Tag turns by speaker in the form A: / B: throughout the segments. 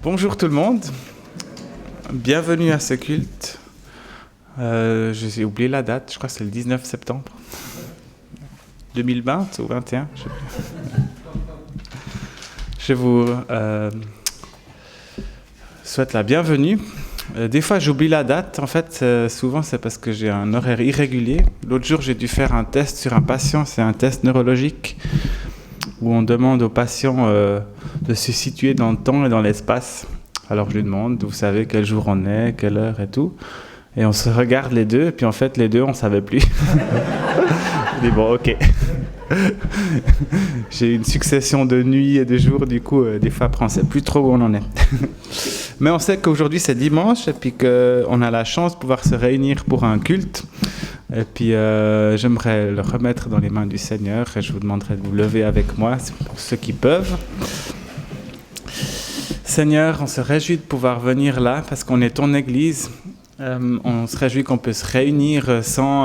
A: Bonjour tout le monde, bienvenue à ce culte. J'ai oublié la date, je crois que c'est le 19 septembre 2020 ou 21. Je vous souhaite la bienvenue. Des fois j'oublie la date, en fait souvent c'est parce que j'ai un horaire irrégulier. L'autre jour j'ai dû faire un test sur un patient, c'est un test neurologique où on demande aux patients de se situer dans le temps et dans l'espace. Alors je lui demande, vous savez quel jour on est, quelle heure et tout. Et on se regarde les deux, et puis en fait les deux on ne savait plus. Je dis bon ok. J'ai une succession de nuits et de jours, du coup des fois après on ne sait plus trop où on en est. Mais on sait qu'aujourd'hui c'est dimanche et puis qu'on a la chance de pouvoir se réunir pour un culte. Et puis j'aimerais le remettre dans les mains du Seigneur et je vous demanderai de vous lever avec moi pour ceux qui peuvent. Seigneur, on se réjouit de pouvoir venir là parce qu'on est ton Église. On se réjouit qu'on peut se réunir sans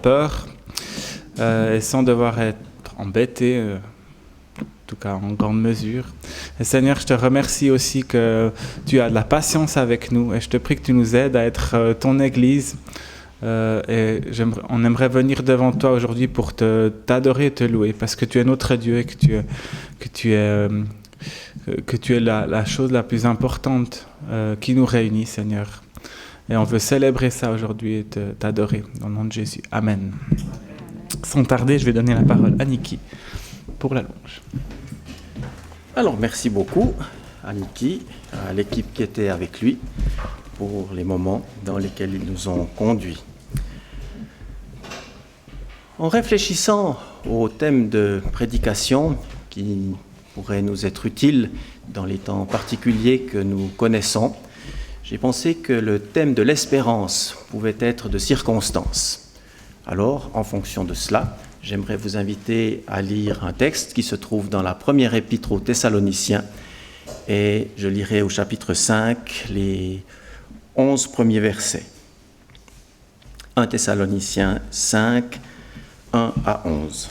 A: peur et sans devoir être embêté, en tout cas en grande mesure. Et Seigneur, je te remercie aussi que tu as de la patience avec nous et je te prie que tu nous aides à être ton Église. Et on aimerait venir devant toi aujourd'hui pour t'adorer et te louer parce que tu es notre Dieu et que tu es la chose la plus importante qui nous réunit, Seigneur. Et on veut célébrer ça aujourd'hui et t'adorer dans le nom de Jésus. Amen. Sans tarder, je vais donner la parole à Niki pour la louange.
B: Alors, merci beaucoup à Niki, à l'équipe qui était avec lui pour les moments dans lesquels ils nous ont conduits. En réfléchissant au thème de prédication qui pourrait nous être utile dans les temps particuliers que nous connaissons, j'ai pensé que le thème de l'espérance pouvait être de circonstance. Alors, en fonction de cela, j'aimerais vous inviter à lire un texte qui se trouve dans la première épître aux Thessaloniciens et je lirai au chapitre 5 les 11 premiers versets. 1 Thessaloniciens 5, 1 à 11.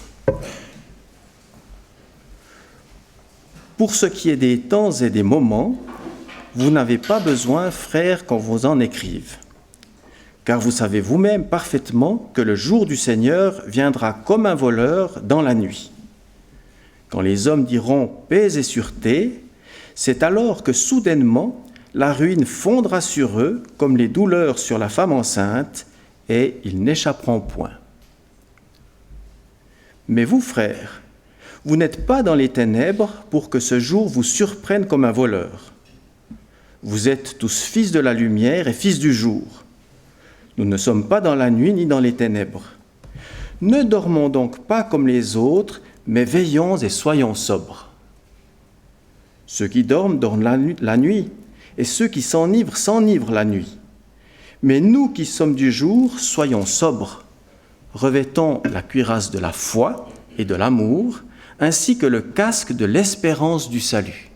B: Pour ce qui est des temps et des moments, vous n'avez pas besoin, frères, qu'on vous en écrive. Car vous savez vous-même parfaitement que le jour du Seigneur viendra comme un voleur dans la nuit. Quand les hommes diront « paix et sûreté », c'est alors que soudainement la ruine fondra sur eux comme les douleurs sur la femme enceinte, et ils n'échapperont point. Mais vous, frères, vous n'êtes pas dans les ténèbres pour que ce jour vous surprenne comme un voleur. Vous êtes tous fils de la lumière et fils du jour. Nous ne sommes pas dans la nuit ni dans les ténèbres. Ne dormons donc pas comme les autres, mais veillons et soyons sobres. Ceux qui dorment la nuit, et ceux qui s'enivrent la nuit. Mais nous qui sommes du jour, soyons sobres. Revêtons la cuirasse de la foi et de l'amour, ainsi que le casque de l'espérance du salut.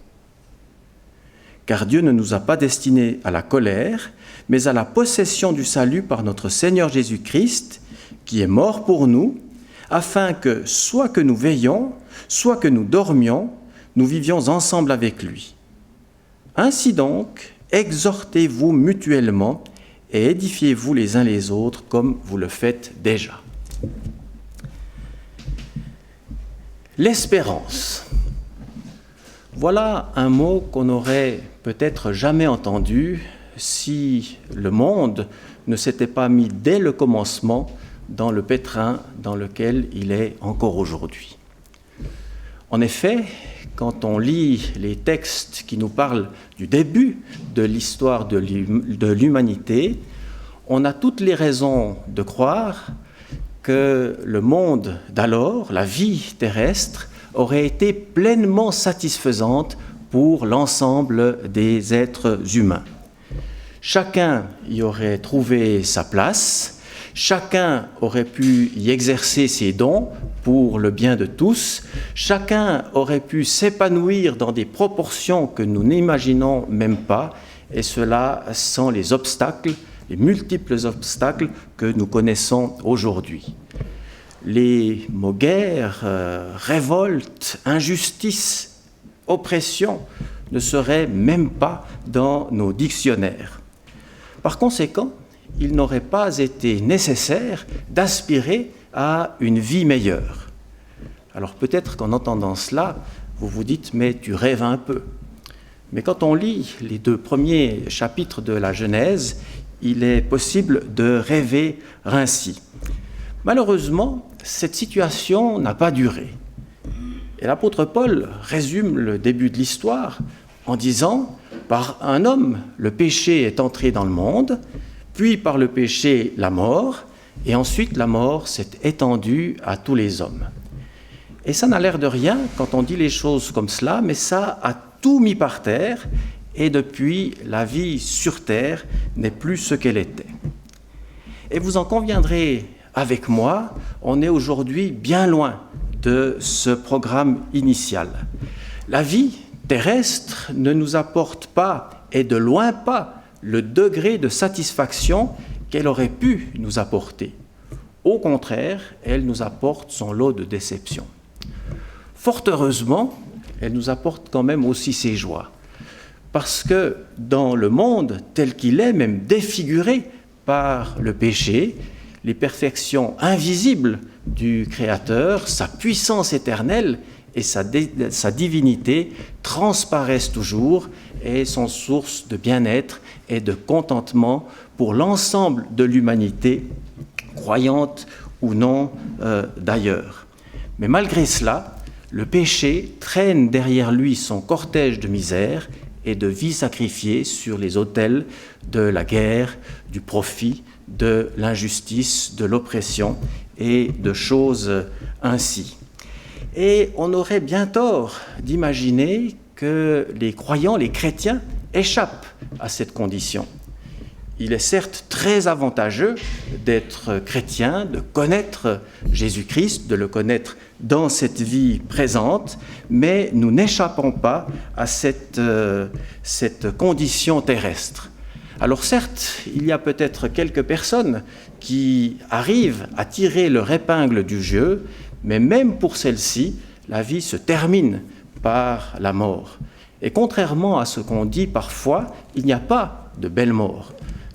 B: Car Dieu ne nous a pas destinés à la colère, mais à la possession du salut par notre Seigneur Jésus-Christ, qui est mort pour nous, afin que, soit que nous veillions, soit que nous dormions, nous vivions ensemble avec lui. Ainsi donc, exhortez-vous mutuellement et édifiez-vous les uns les autres comme vous le faites déjà. L'espérance. Voilà un mot qu'on n'aurait peut-être jamais entendu si le monde ne s'était pas mis dès le commencement dans le pétrin dans lequel il est encore aujourd'hui. En effet, quand on lit les textes qui nous parlent du début de l'histoire de l'humanité, on a toutes les raisons de croire que le monde d'alors, la vie terrestre, aurait été pleinement satisfaisante pour l'ensemble des êtres humains. Chacun y aurait trouvé sa place, chacun aurait pu y exercer ses dons pour le bien de tous, chacun aurait pu s'épanouir dans des proportions que nous n'imaginons même pas, et cela sans les obstacles, les multiples obstacles que nous connaissons aujourd'hui. Les mots guerre, révolte, injustice, oppression ne serait même pas dans nos dictionnaires. Par conséquent, il n'aurait pas été nécessaire d'aspirer à une vie meilleure. Alors peut-être qu'en entendant cela, vous vous dites « mais tu rêves un peu ». Mais quand on lit les 2 premiers chapitres de la Genèse, il est possible de rêver ainsi. Malheureusement, cette situation n'a pas duré. Et l'apôtre Paul résume le début de l'histoire en disant « Par un homme, le péché est entré dans le monde, puis par le péché, la mort, et ensuite la mort s'est étendue à tous les hommes. » Et ça n'a l'air de rien quand on dit les choses comme cela, mais ça a tout mis par terre, et depuis, la vie sur terre n'est plus ce qu'elle était. Et vous en conviendrez avec moi, on est aujourd'hui bien loin de ce programme initial. La vie terrestre ne nous apporte pas, et de loin pas, le degré de satisfaction qu'elle aurait pu nous apporter. Au contraire, elle nous apporte son lot de déceptions. Fort heureusement, elle nous apporte quand même aussi ses joies. Parce que dans le monde tel qu'il est, même défiguré par le péché, les perfections invisibles du Créateur, sa puissance éternelle et sa divinité transparaissent toujours et sont source de bien-être et de contentement pour l'ensemble de l'humanité, croyante ou non d'ailleurs. Mais malgré cela, le péché traîne derrière lui son cortège de misère et de vie sacrifiée sur les autels de la guerre, du profit, de l'injustice, de l'oppression et de choses ainsi. Et on aurait bien tort d'imaginer que les croyants, les chrétiens, échappent à cette condition. Il est certes très avantageux d'être chrétien, de connaître Jésus-Christ, de le connaître dans cette vie présente, mais nous n'échappons pas à cette condition terrestre. Alors certes, il y a peut-être quelques personnes qui arrivent à tirer leur épingle du jeu, mais même pour celles-ci, la vie se termine par la mort. Et contrairement à ce qu'on dit parfois, il n'y a pas de belle mort.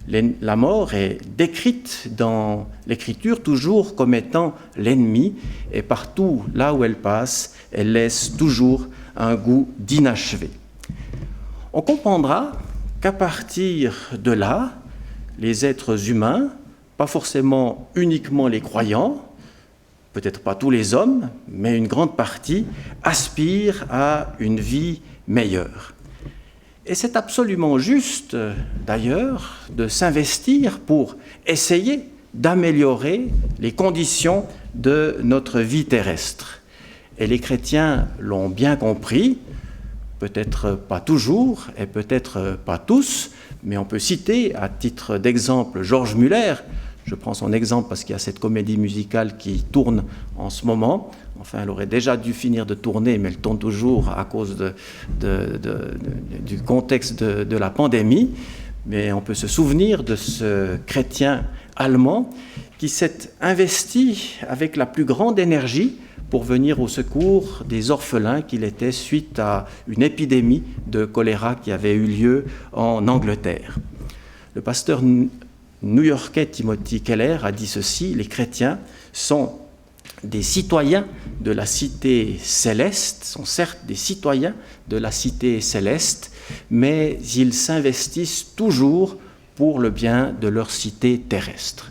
B: La mort est décrite dans l'Écriture toujours comme étant l'ennemi, et partout là où elle passe, elle laisse toujours un goût d'inachevé. On comprendra qu'à partir de là, les êtres humains, pas forcément uniquement les croyants, peut-être pas tous les hommes, mais une grande partie, aspirent à une vie meilleure. Et c'est absolument juste, d'ailleurs, de s'investir pour essayer d'améliorer les conditions de notre vie terrestre. Et les chrétiens l'ont bien compris, peut-être pas toujours et peut-être pas tous, mais on peut citer à titre d'exemple Georges Muller. Je prends son exemple parce qu'il y a cette comédie musicale qui tourne en ce moment. Enfin, elle aurait déjà dû finir de tourner, mais elle tourne toujours à cause du contexte de la pandémie. Mais on peut se souvenir de ce chrétien allemand qui s'est investi avec la plus grande énergie pour venir au secours des orphelins qu'il était suite à une épidémie de choléra qui avait eu lieu en Angleterre. Le pasteur new-yorkais Timothy Keller a dit ceci: les chrétiens sont des citoyens de la cité céleste, sont certes des citoyens de la cité céleste, mais ils s'investissent toujours pour le bien de leur cité terrestre.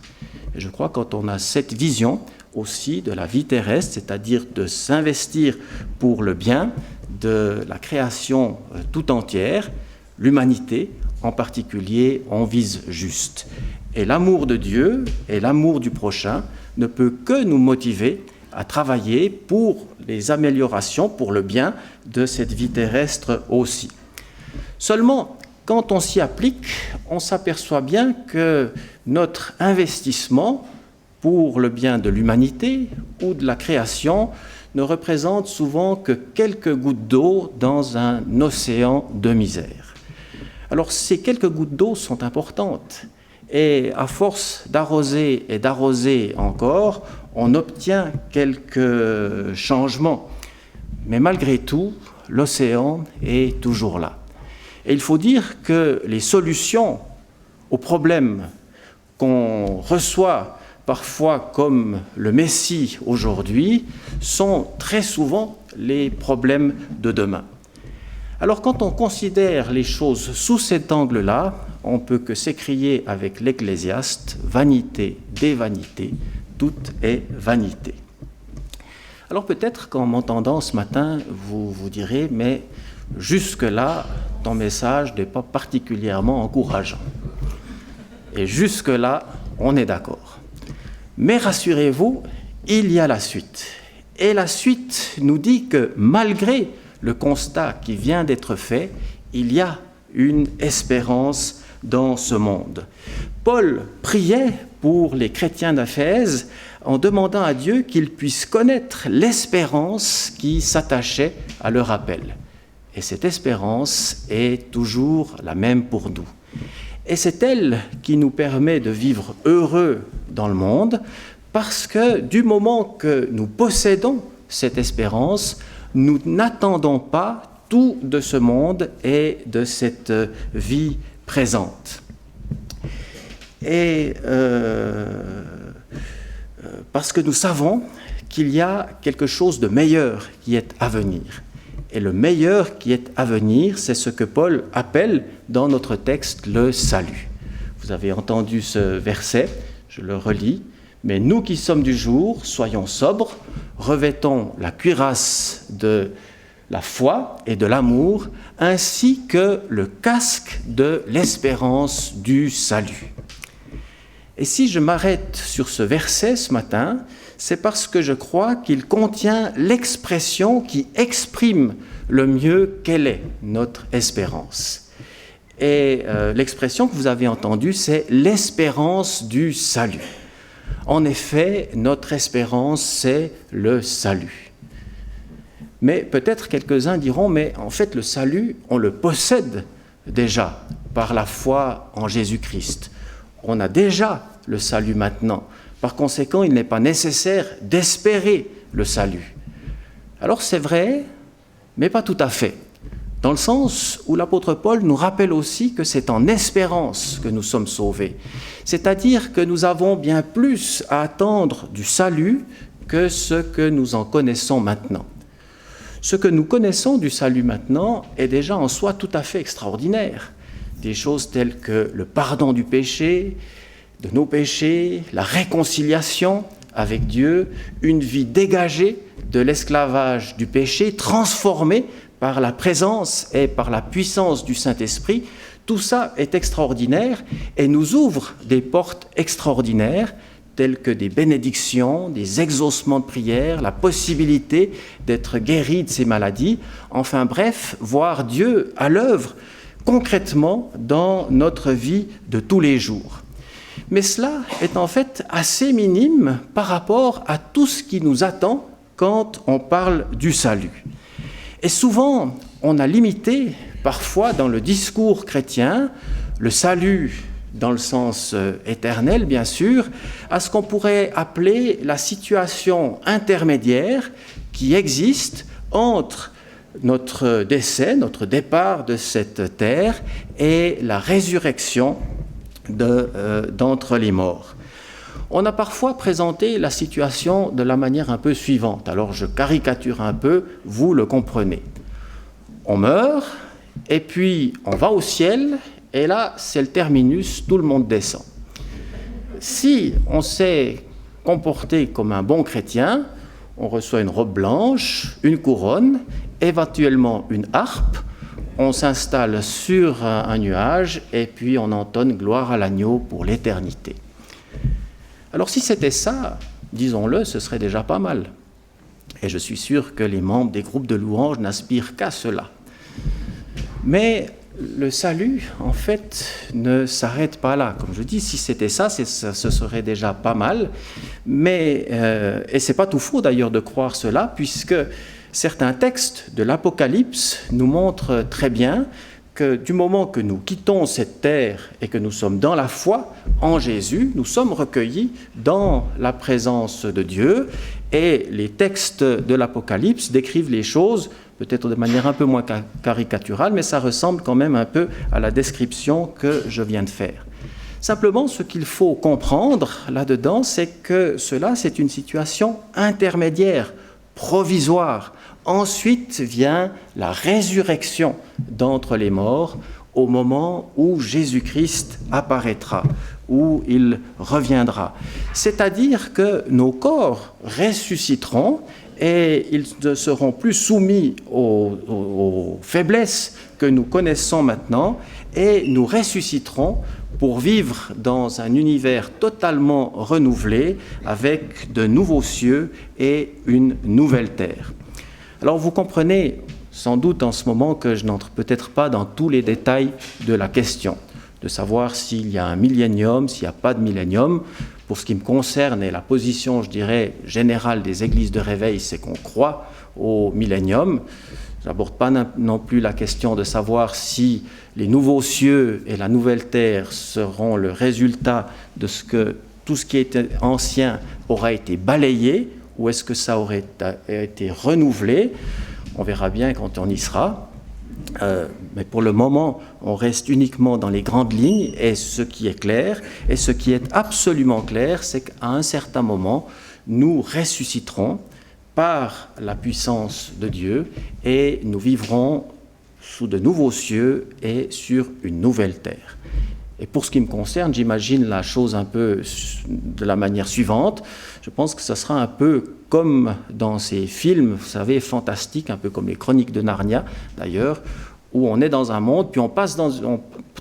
B: Et je crois que quand on a cette vision aussi de la vie terrestre, c'est-à-dire de s'investir pour le bien de la création tout entière, l'humanité en particulier, on vise juste. Et l'amour de Dieu et l'amour du prochain ne peut que nous motiver à travailler pour les améliorations, pour le bien de cette vie terrestre aussi. Seulement, quand on s'y applique, on s'aperçoit bien que notre investissement pour le bien de l'humanité ou de la création ne représente souvent que quelques gouttes d'eau dans un océan de misère. Alors ces quelques gouttes d'eau sont importantes. Et à force d'arroser et d'arroser encore, on obtient quelques changements. Mais malgré tout, l'océan est toujours là. Et il faut dire que les solutions aux problèmes qu'on reçoit parfois comme le Messie aujourd'hui sont très souvent les problèmes de demain. Alors quand on considère les choses sous cet angle-là, on peut que s'écrier avec l'Ecclésiaste « Vanité des vanités, tout est vanité ». Alors peut-être qu'en m'entendant ce matin, vous vous direz « mais jusque-là, ton message n'est pas particulièrement encourageant ». Et jusque-là, on est d'accord. Mais rassurez-vous, il y a la suite. Et la suite nous dit que malgré le constat qui vient d'être fait, il y a une espérance dans ce monde. Paul priait pour les chrétiens d'Éphèse en demandant à Dieu qu'ils puissent connaître l'espérance qui s'attachait à leur appel. Et cette espérance est toujours la même pour nous. Et c'est elle qui nous permet de vivre heureux dans le monde, parce que du moment que nous possédons cette espérance, nous n'attendons pas tout de ce monde et de cette vie présente. Et parce que nous savons qu'il y a quelque chose de meilleur qui est à venir. Et le meilleur qui est à venir, c'est ce que Paul appelle dans notre texte le salut. Vous avez entendu ce verset, je le relis. « Mais nous qui sommes du jour, soyons sobres, revêtons la cuirasse de la foi et de l'amour, ainsi que le casque de l'espérance du salut. » Et si je m'arrête sur ce verset ce matin, c'est parce que je crois qu'il contient l'expression qui exprime le mieux quelle est notre espérance. Et l'expression que vous avez entendue, c'est l'espérance du salut. En effet, notre espérance, c'est le salut. Mais peut-être quelques-uns diront, mais en fait, le salut, on le possède déjà par la foi en Jésus-Christ. On a déjà le salut maintenant. Par conséquent, il n'est pas nécessaire d'espérer le salut. Alors c'est vrai, mais pas tout à fait. Dans le sens où l'apôtre Paul nous rappelle aussi que c'est en espérance que nous sommes sauvés. C'est-à-dire que nous avons bien plus à attendre du salut que ce que nous en connaissons maintenant. Ce que nous connaissons du salut maintenant est déjà en soi tout à fait extraordinaire. Des choses telles que le pardon du péché, de nos péchés, la réconciliation avec Dieu, une vie dégagée de l'esclavage du péché, transformée par la présence et par la puissance du Saint-Esprit. Tout ça est extraordinaire et nous ouvre des portes extraordinaires telles que des bénédictions, des exaucements de prière, la possibilité d'être guéri de ces maladies. Enfin bref, voir Dieu à l'œuvre concrètement dans notre vie de tous les jours. Mais cela est en fait assez minime par rapport à tout ce qui nous attend quand on parle du salut. Et souvent, on a limité, parfois dans le discours chrétien, le salut dans le sens éternel, bien sûr, à ce qu'on pourrait appeler la situation intermédiaire qui existe entre notre décès, notre départ de cette terre et la résurrection d'entre les morts. On a parfois présenté la situation de la manière un peu suivante. Alors je caricature un peu, vous le comprenez. On meurt, et puis on va au ciel, et là c'est le terminus, tout le monde descend. Si on s'est comporté comme un bon chrétien, on reçoit une robe blanche, une couronne, éventuellement une harpe, on s'installe sur un nuage, et puis on entonne gloire à l'agneau pour l'éternité. Alors si c'était ça, disons-le, ce serait déjà pas mal. Et je suis sûr que les membres des groupes de louanges n'aspirent qu'à cela. Mais le salut, en fait, ne s'arrête pas là. Comme je dis, si c'était ça, ce serait déjà pas mal. Mais, et c'est pas tout faux d'ailleurs de croire cela, puisque certains textes de l'Apocalypse nous montrent très bien que du moment que nous quittons cette terre et que nous sommes dans la foi en Jésus, nous sommes recueillis dans la présence de Dieu Et les textes de l'Apocalypse décrivent les choses peut-être de manière un peu moins caricaturale, mais ça ressemble quand même un peu à la description que je viens de faire. Simplement, ce qu'il faut comprendre là-dedans, c'est que cela, c'est une situation intermédiaire, provisoire. Ensuite vient la résurrection d'entre les morts au moment où Jésus-Christ apparaîtra, où il reviendra. C'est-à-dire que nos corps ressusciteront et ils ne seront plus soumis aux faiblesses que nous connaissons maintenant, et nous ressusciterons pour vivre dans un univers totalement renouvelé avec de nouveaux cieux et une nouvelle terre. Alors vous comprenez sans doute en ce moment que je n'entre peut-être pas dans tous les détails de la question, de savoir s'il y a un millénium, s'il n'y a pas de millénium. Pour ce qui me concerne, et la position, je dirais, générale des églises de réveil, c'est qu'on croit au millénium. Je n'aborde pas non plus la question de savoir si les nouveaux cieux et la nouvelle terre seront le résultat de ce que tout ce qui était ancien aura été balayé, ou est-ce que ça aurait été renouvelé. On verra bien quand on y sera. Mais pour le moment, on reste uniquement dans les grandes lignes, et ce qui est clair, et ce qui est absolument clair, c'est qu'à un certain moment, nous ressusciterons par la puissance de Dieu, et nous vivrons sous de nouveaux cieux et sur une nouvelle terre. Et pour ce qui me concerne, j'imagine la chose un peu de la manière suivante. Je pense que ce sera un peu comme dans ces films, vous savez, fantastiques, un peu comme les Chroniques de Narnia, d'ailleurs, où on est dans un monde, puis on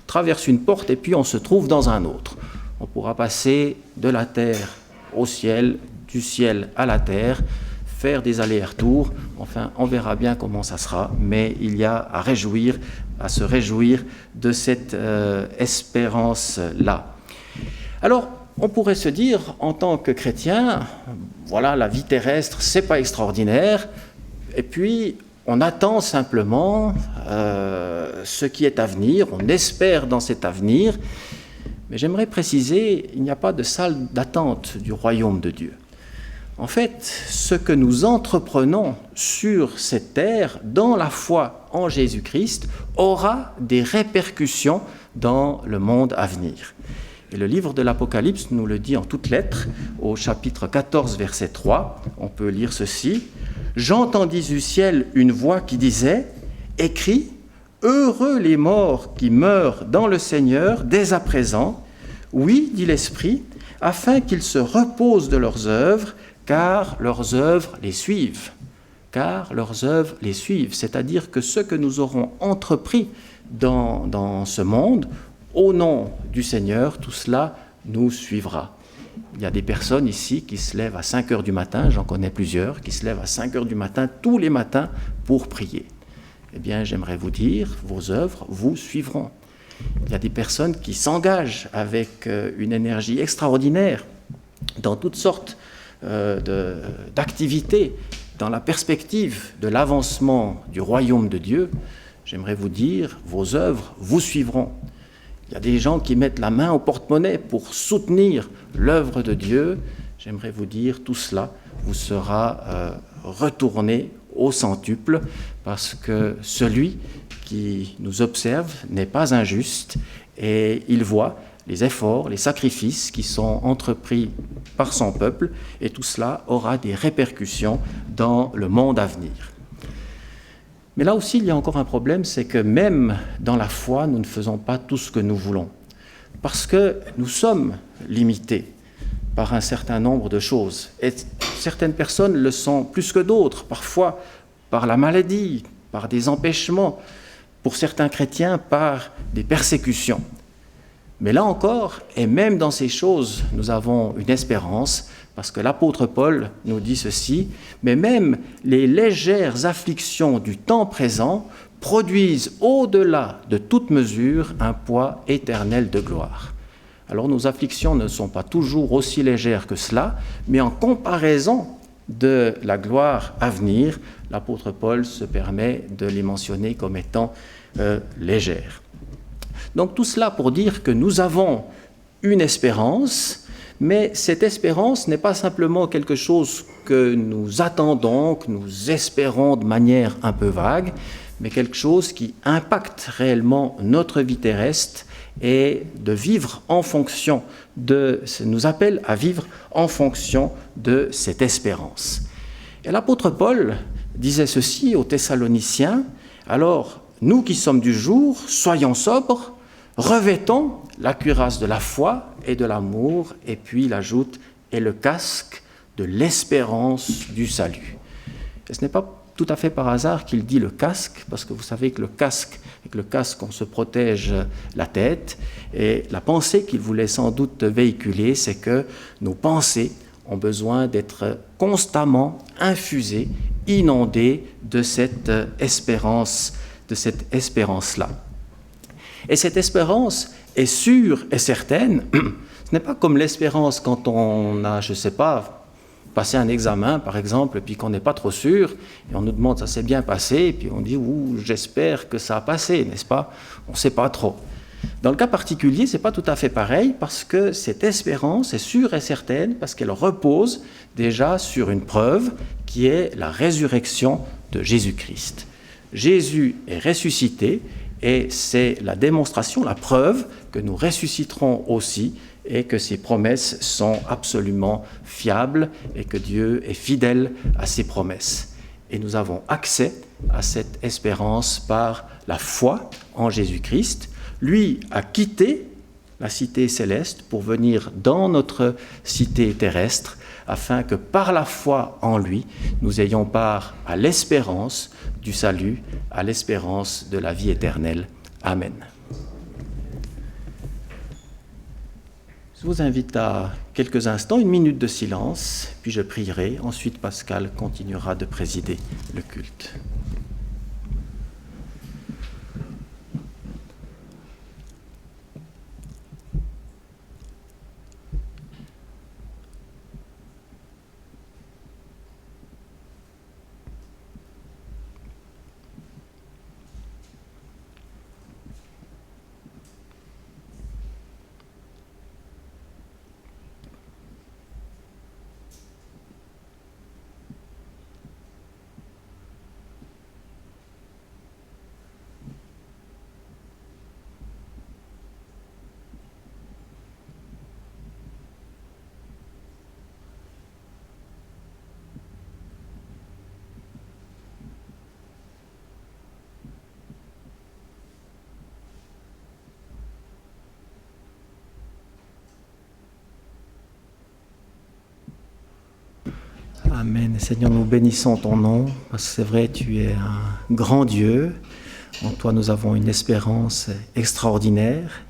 B: traverse une porte et puis on se trouve dans un autre. On pourra passer de la terre au ciel, du ciel à la terre, faire des allers-retours. Enfin, on verra bien comment ça sera, mais il y a à se réjouir de cette espérance-là. Alors, on pourrait se dire, en tant que chrétien, voilà, la vie terrestre, c'est pas extraordinaire, et puis on attend simplement ce qui est à venir, on espère dans cet avenir, mais j'aimerais préciser, il n'y a pas de salle d'attente du royaume de Dieu. En fait, ce que nous entreprenons sur cette terre, dans la foi en Jésus-Christ, aura des répercussions dans le monde à venir. Et le livre de l'Apocalypse nous le dit en toutes lettres, au chapitre 14, verset 3. On peut lire ceci. « J'entendis du ciel une voix qui disait « Écris, heureux les morts qui meurent dans le Seigneur dès à présent. Oui, dit l'Esprit, afin qu'ils se reposent de leurs œuvres, car leurs œuvres les suivent. » Car leurs œuvres les suivent, c'est-à-dire que ce que nous aurons entrepris dans ce monde, au nom du Seigneur, tout cela nous suivra. Il y a des personnes ici qui se lèvent à 5 heures du matin, j'en connais plusieurs, qui se lèvent à 5 heures du matin, tous les matins, pour prier. Eh bien, j'aimerais vous dire, vos œuvres vous suivront. Il y a des personnes qui s'engagent avec une énergie extraordinaire dans toutes sortes d'activités, dans la perspective de l'avancement du royaume de Dieu. J'aimerais vous dire, vos œuvres vous suivront. Il y a des gens qui mettent la main au porte-monnaie pour soutenir l'œuvre de Dieu. J'aimerais vous dire, tout cela vous sera retourné au centuple, parce que celui qui nous observe n'est pas injuste, et il voit les efforts, les sacrifices qui sont entrepris par son peuple, et tout cela aura des répercussions dans le monde à venir. Mais là aussi, il y a encore un problème, c'est que même dans la foi, nous ne faisons pas tout ce que nous voulons, parce que nous sommes limités par un certain nombre de choses. Et certaines personnes le sont plus que d'autres, parfois par la maladie, par des empêchements, pour certains chrétiens par des persécutions. Mais là encore, et même dans ces choses, nous avons une espérance, parce que l'apôtre Paul nous dit ceci, mais même les légères afflictions du temps présent produisent au-delà de toute mesure un poids éternel de gloire. Alors nos afflictions ne sont pas toujours aussi légères que cela, mais en comparaison de la gloire à venir, l'apôtre Paul se permet de les mentionner comme étant légères. Donc tout cela pour dire que nous avons une espérance, Mais cette espérance n'est pas simplement quelque chose que nous attendons, que nous espérons de manière un peu vague, mais quelque chose qui impacte réellement notre vie terrestre et de vivre en fonction nous appelle à vivre en fonction de cette espérance. Et l'apôtre Paul disait ceci aux Thessaloniciens: alors, nous qui sommes du jour, soyons sobres, revêtons la cuirasse de la foi et de l'amour, et puis il ajoute, et le casque de l'espérance du salut. Et ce n'est pas tout à fait par hasard qu'il dit le casque, parce que vous savez que avec le casque, on se protège la tête, et la pensée qu'il voulait sans doute véhiculer, c'est que nos pensées ont besoin d'être constamment infusées, inondées de cette espérance-là. Et cette espérance est sûre et certaine. Ce n'est pas comme l'espérance quand on a, je ne sais pas, passé un examen, par exemple, et puis qu'on n'est pas trop sûr, et on nous demande ça s'est bien passé, et puis on dit j'espère que ça a passé, n'est-ce pas? On ne sait pas trop. Dans le cas particulier, ce n'est pas tout à fait pareil, parce que cette espérance est sûre et certaine, parce qu'elle repose déjà sur une preuve qui est la résurrection de Jésus-Christ. Jésus est ressuscité, et c'est la démonstration, la preuve que nous ressusciterons aussi, et que ses promesses sont absolument fiables et que Dieu est fidèle à ses promesses. Et nous avons accès à cette espérance par la foi en Jésus-Christ. Lui a quitté la cité céleste pour venir dans notre cité terrestre, afin que par la foi en lui, nous ayons part à l'espérance du salut, à l'espérance de la vie éternelle. Amen. Je vous invite à quelques instants, une minute de silence, puis je prierai. Ensuite, Pascal continuera de présider le culte. Amen. Seigneur, nous bénissons ton nom, parce que c'est vrai, tu es un grand Dieu. En toi, nous avons une espérance extraordinaire.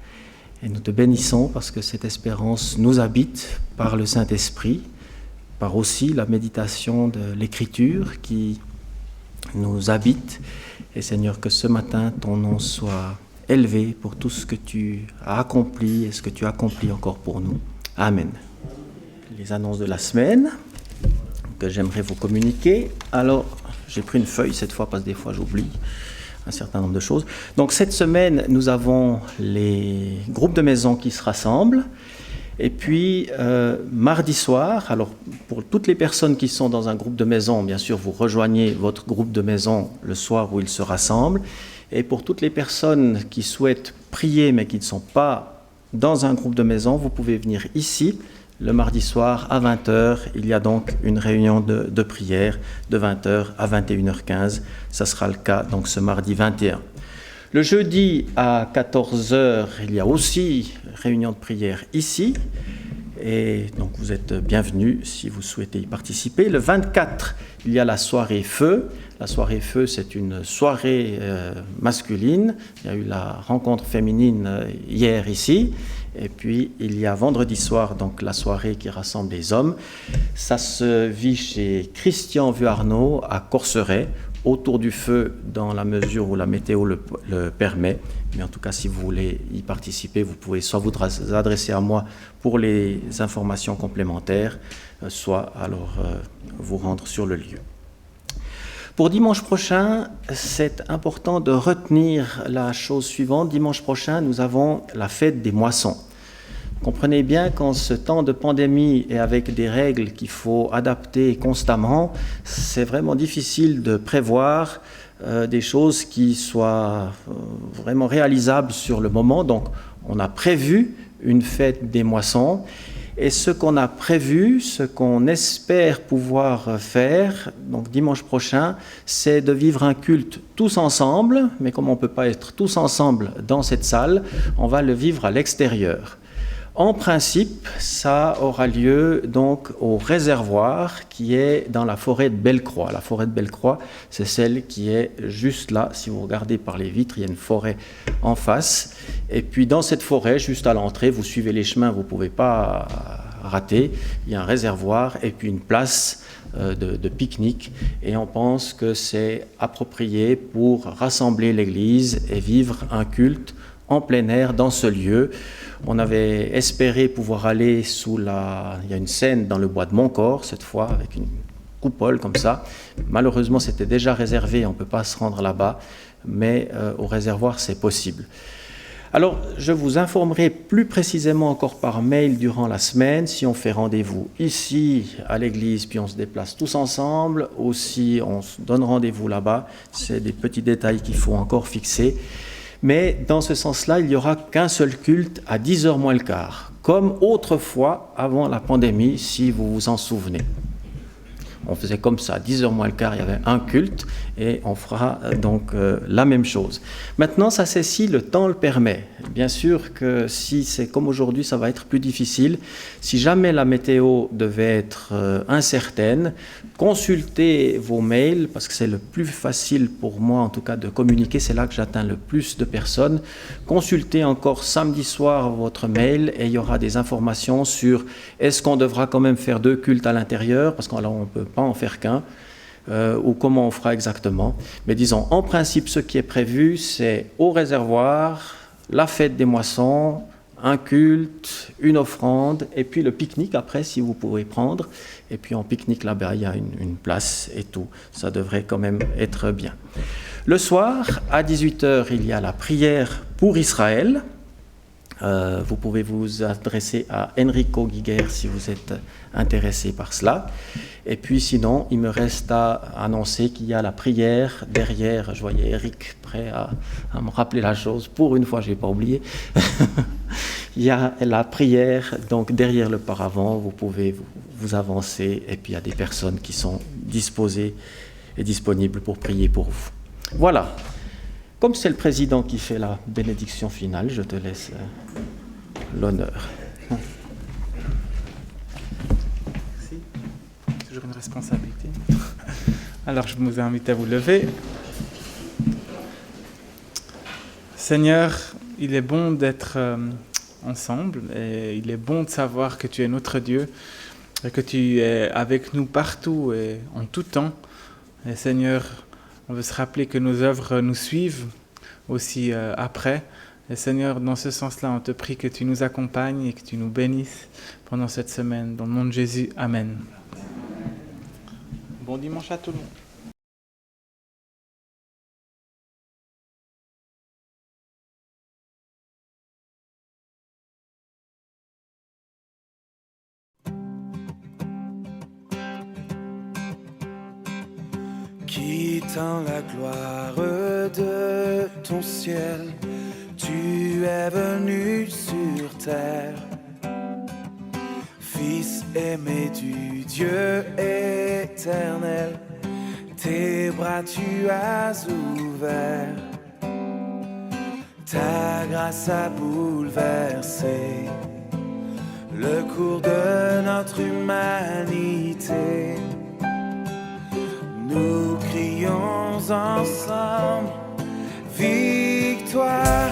B: Et nous te bénissons parce que cette espérance nous habite par le Saint-Esprit, par aussi la méditation de l'Écriture qui nous habite. Et Seigneur, que ce matin, ton nom soit élevé pour tout ce que tu as accompli et ce que tu accomplis encore pour nous. Amen. Les annonces de la semaine que j'aimerais vous communiquer. Alors, j'ai pris une feuille cette fois parce que des fois j'oublie un certain nombre de choses. Donc cette semaine, nous avons les groupes de maison qui se rassemblent. Et puis, mardi soir, alors pour toutes les personnes qui sont dans un groupe de maison, bien sûr, vous rejoignez votre groupe de maison le soir où ils se rassemblent. Et pour toutes les personnes qui souhaitent prier mais qui ne sont pas dans un groupe de maison, vous pouvez venir ici le mardi soir à 20h. Il y a donc une réunion de prière de 20h à 21h15. Ça sera le cas donc ce mardi 21. Le jeudi à 14h, il y a aussi réunion de prière ici. Et donc vous êtes bienvenus si vous souhaitez y participer. Le 24, il y a la soirée feu. La soirée feu, c'est une soirée masculine. Il y a eu la rencontre féminine hier ici. Et puis, il y a vendredi soir, donc la soirée qui rassemble les hommes. Ça se vit chez Christian Vuarnaud à Corceret, autour du feu dans la mesure où la météo le permet. Mais en tout cas, si vous voulez y participer, vous pouvez soit vous adresser à moi pour les informations complémentaires, soit alors vous rendre sur le lieu. Pour dimanche prochain, c'est important de retenir la chose suivante. Dimanche prochain, nous avons la fête des moissons. Comprenez bien qu'en ce temps de pandémie et avec des règles qu'il faut adapter constamment, c'est vraiment difficile de prévoir des choses qui soient vraiment réalisables sur le moment. Donc, on a prévu une fête des moissons. Et ce qu'on a prévu, ce qu'on espère pouvoir faire, donc dimanche prochain, c'est de vivre un culte tous ensemble. Mais comme on ne peut pas être tous ensemble dans cette salle, on va le vivre à l'extérieur. En principe, ça aura lieu donc au réservoir qui est dans la forêt de Bellecroix. La forêt de Bellecroix, c'est celle qui est juste là. Si vous regardez par les vitres, il y a une forêt en face. Et puis dans cette forêt, juste à l'entrée, vous suivez les chemins, vous ne pouvez pas rater. Il y a un réservoir et puis une place de pique-nique. Et on pense que c'est approprié pour rassembler l'Église et vivre un culte en plein air dans ce lieu. On avait espéré pouvoir aller il y a une scène dans le bois de Montcor, cette fois, avec une coupole comme ça. Malheureusement, c'était déjà réservé, on ne peut pas se rendre là-bas, mais au réservoir, c'est possible. Alors, je vous informerai plus précisément encore par mail durant la semaine si on fait rendez-vous ici à l'église, puis on se déplace tous ensemble, ou si on se donne rendez-vous là-bas. C'est des petits détails qu'il faut encore fixer. Mais dans ce sens-là, il n'y aura qu'un seul culte à 10h moins le quart, comme autrefois avant la pandémie, si vous vous en souvenez. On faisait comme ça, à 10h moins le quart, il y avait un culte, et on fera donc la même chose. Maintenant, ça c'est si le temps le permet. Bien sûr que si c'est comme aujourd'hui, ça va être plus difficile. Si jamais la météo devait être incertaine, consultez vos mails, parce que c'est le plus facile pour moi, en tout cas, de communiquer. C'est là que j'atteins le plus de personnes. Consultez encore samedi soir votre mail, et il y aura des informations sur est-ce qu'on devra quand même faire 2 cultes à l'intérieur, parce qu'on ne peut pas en faire qu'un, ou comment on fera exactement. Mais disons, en principe, ce qui est prévu, c'est au réservoir, la fête des moissons, un culte, une offrande, et puis le pique-nique après, si vous pouvez prendre. Et puis en pique-nique, là-bas, il y a une place et tout. Ça devrait quand même être bien. Le soir, à 18h, il y a la prière pour Israël. Vous pouvez vous adresser à Enrico Guiguer si vous êtes intéressé par cela. Et puis sinon, il me reste à annoncer qu'il y a la prière derrière. Je voyais Eric prêt à me rappeler la chose. Pour une fois, je n'ai pas oublié. Il y a la prière donc derrière le paravent. Vous pouvez vous avancer et puis il y a des personnes qui sont disposées et disponibles pour prier pour vous. Voilà. Comme c'est le président qui fait la bénédiction finale, je te laisse l'honneur.
A: Merci. Toujours une responsabilité. Alors, je vous invite à vous lever. Seigneur, il est bon d'être ensemble et il est bon de savoir que tu es notre Dieu et que tu es avec nous partout et en tout temps. Et Seigneur, on veut se rappeler que nos œuvres nous suivent aussi après. Et Seigneur, dans ce sens-là, on te prie que tu nous accompagnes et que tu nous bénisses pendant cette semaine. Dans le nom de Jésus, Amen. Bon dimanche à tout le monde.
C: Quittant la gloire de ton ciel, tu es venu sur terre. Fils aimé du Dieu éternel, tes bras tu as ouverts. Ta grâce a bouleversé le cours de notre humanité. Nous crions ensemble, victoire,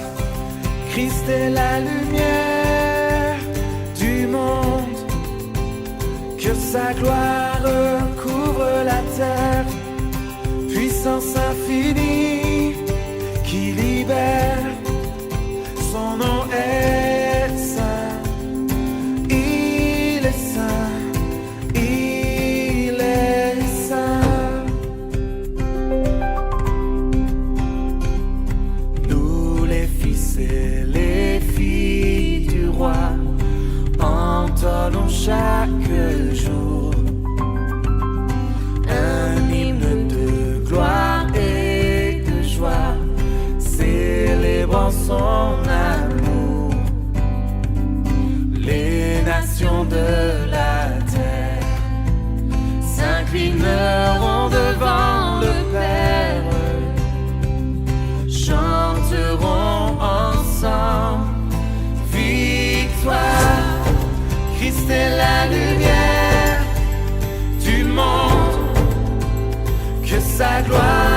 C: Christ est la lumière du monde, que sa gloire couvre la terre, puissance infinie qui libère, son nom est saint, il est saint, il est saint. célébrant son amour. Les nations de la terre s'inclineront devant le Père, chanteront ensemble victoire. Christ est la lumière du monde, que sa gloire